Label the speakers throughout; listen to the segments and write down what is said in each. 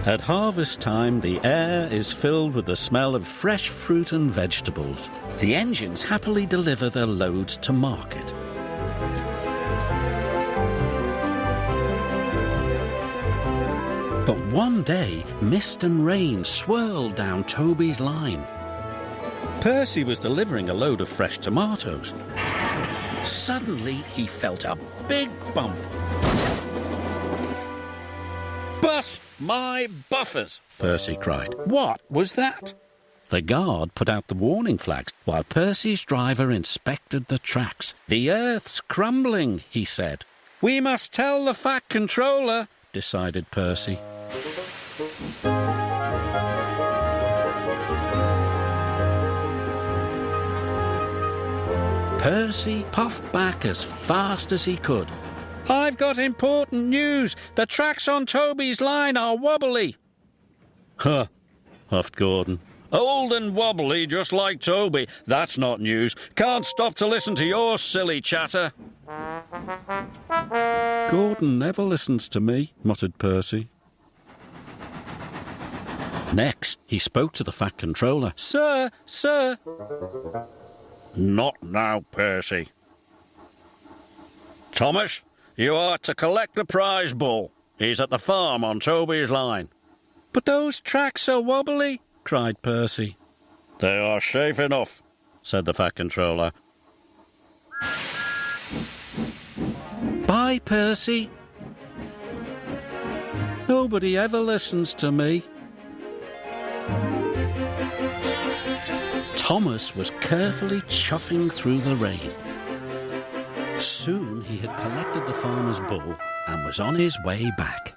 Speaker 1: At harvest time, the air is filled with the smell of fresh fruit and vegetables. The engines happily deliver their loads to market. But one day, mist and rain swirled down Toby's line. Percy was delivering a load of fresh tomatoes. Suddenly, he felt a big bump. "Bust my buffers!" Percy cried. "What was that?" The guard put out the warning flags while Percy's driver inspected the tracks. "The earth's crumbling," he said. "We must tell the Fat Controller," decided Percy. Percy puffed back as fast as he could. "I've got important news. The tracks on Toby's line are wobbly." "Huh," huffed Gordon. "Old and wobbly, just like Toby. That's not news. Can't stop to listen to your silly chatter." "Gordon never listens to me," muttered Percy. Next, he spoke to the Fat Controller. Sir. "Not now, Percy. Thomas, you are to collect the prize bull. He's at the farm on Toby's line." "But those tracks are wobbly," cried Percy. "They are safe enough," said the Fat Controller. "Bye, Percy." "Nobody ever listens to me." Thomas was carefully chuffing through the rain. Soon he had collected the farmer's bull and was on his way back.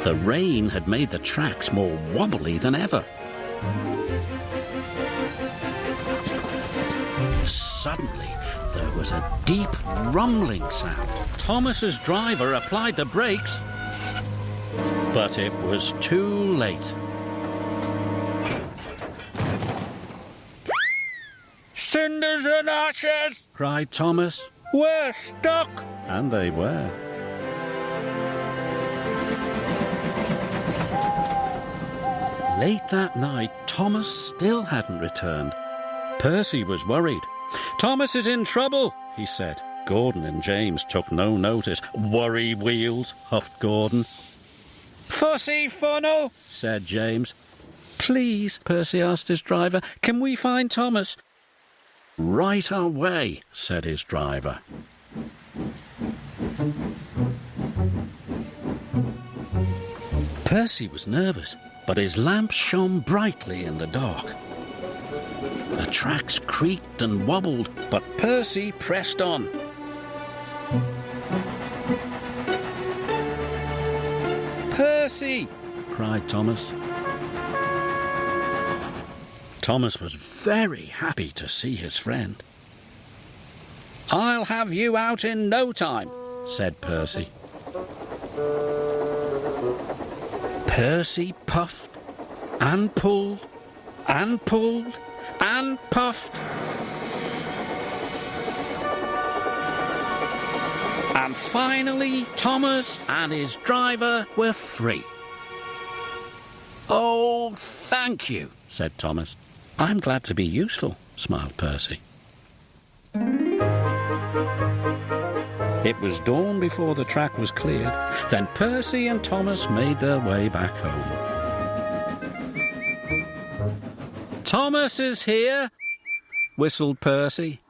Speaker 1: The rain had made the tracks more wobbly than ever. Suddenly, there was a deep rumbling sound. Thomas's driver applied the brakes, but it was too late. "Cinders and ashes!" cried Thomas. "We're stuck!" And they were. Late that night, Thomas still hadn't returned. Percy was worried. "Thomas is in trouble," he said. Gordon and James took no notice. "Worry wheels," huffed Gordon. "Fussy funnel," said James. "Please," Percy asked his driver, "can we find Thomas?" "Right away," said his driver. Percy was nervous, but his lamp shone brightly in the dark. The tracks creaked and wobbled, but Percy pressed on. "Percy!" cried Thomas. Thomas was very happy to see his friend. "I'll have you out in no time," said Percy. Percy puffed and pulled and pulled and puffed. And finally, Thomas and his driver were free. "Oh, thank you," said Thomas. "I'm glad to be useful," smiled Percy. It was dawn before the track was cleared. Then Percy and Thomas made their way back home. "Thomas is here," whistled Percy.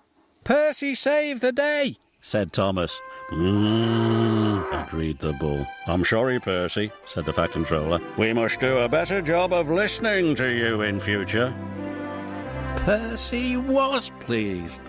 Speaker 1: "Percy saved the day," said Thomas. Agreed the bull. "I'm sorry, Percy," said the Fat Controller. "We must do a better job of listening to you in future." Percy was pleased.